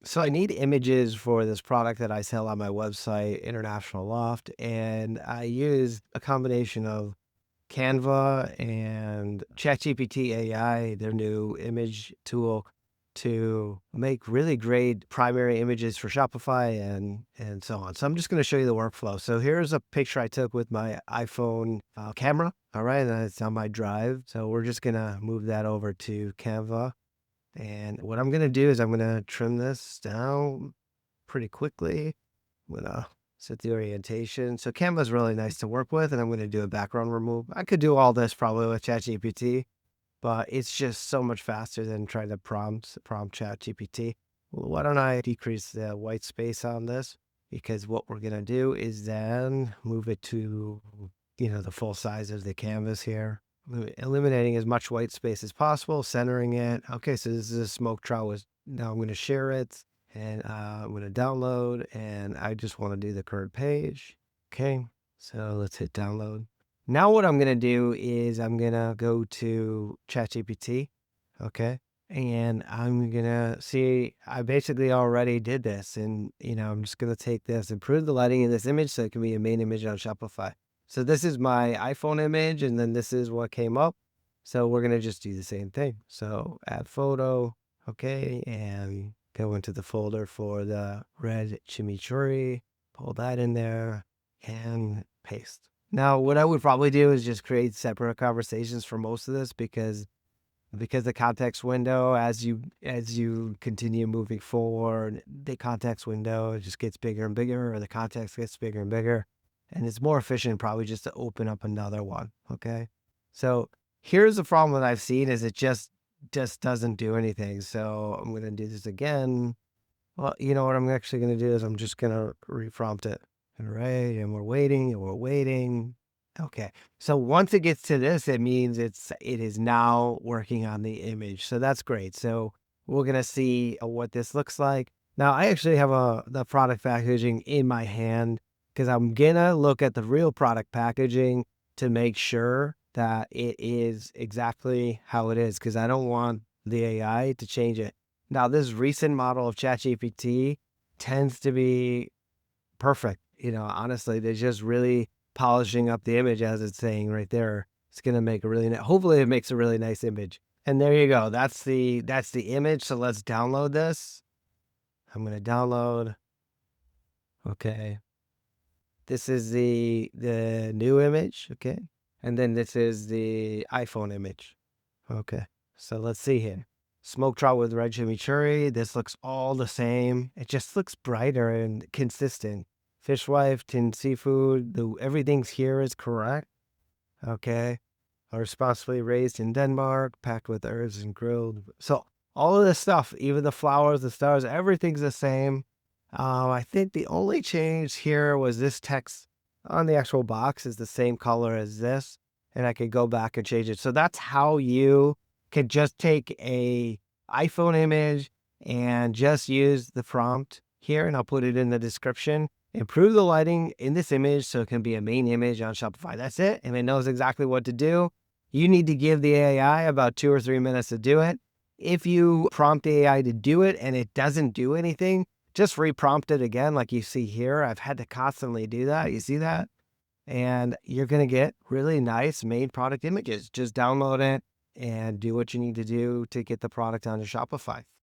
So I need images for this product that I sell on my website, International Loft, and I use a combination of Canva and ChatGPT AI, their new image tool, to make really great primary images for Shopify and so on. So I'm just going to show you the workflow. So here's a picture I took with my iPhone camera. All right, and it's on my drive. So we're just going to move that over to Canva. And what I'm going to do is I'm going to trim this down pretty quickly. I'm going to set the orientation. So Canva is really nice to work with, and I'm going to do a background remove. I could do all this probably with ChatGPT, but it's just so much faster than trying to prompt ChatGPT. Well, why don't I decrease the white space on this? Because what we're going to do is then move it to, the full size of the canvas here. Eliminating as much white space as possible, centering it. Okay, so this is a smoke trowel. Now I'm going to share it, and I'm going to download, and I just want to do the current page. Okay, so let's hit download. Now what I'm going to do is I'm going to go to ChatGPT, okay? And I'm going to see, I basically already did this, and, I'm just going to take this, improve the lighting in this image so it can be a main image on Shopify. So this is my iPhone image, and then this is what came up. So we're going to just do the same thing. So add photo, okay, and go into the folder for the red chimichurri, pull that in there, and paste. Now, what I would probably do is just create separate conversations for most of this because the context window, as you continue moving forward, the context window just gets bigger and bigger, or the context gets bigger and bigger, and it's more efficient probably just to open up another one. Okay, so here's the problem that I've seen is it just doesn't do anything. So I'm gonna do this again. Well, you know what I'm actually gonna do is I'm just gonna reprompt it. All right, and we're waiting and we're waiting. Okay. So once it gets to this, it means it is now working on the image. So that's great. So we're gonna see what this looks like. Now I actually have the product packaging in my hand because I'm gonna look at the real product packaging to make sure that it is exactly how it is because I don't want the AI to change it. Now this recent model of ChatGPT tends to be perfect. Honestly, they're just really polishing up the image as it's saying right there. It's gonna make a really hopefully it makes a really nice image. And there you go. That's the image. So let's download this. I'm gonna download. Okay. This is the new image. Okay. And then this is the iPhone image. Okay. So let's see here. Smoked trout with red chimichurri. This looks all the same. It just looks brighter and consistent. Fishwife, tinned seafood. Everything's here is correct. Okay. Are responsibly raised in Denmark, packed with herbs and grilled. So all of this stuff, even the flowers, the stars, everything's the same. I think the only change here was this text on the actual box is the same color as this, and I could go back and change it. So that's how you could just take a iPhone image and just use the prompt here, and I'll put it in the description. Improve the lighting in this image so it can be a main image on Shopify. That's it, and it knows exactly what to do. You need to give the AI about 2 or 3 minutes to do it. If you prompt the AI to do it and it doesn't do anything, just reprompt it again like you see here. I've had to constantly do that. You see that? And you're going to get really nice main product images. Just download it and do what you need to do to get the product onto Shopify.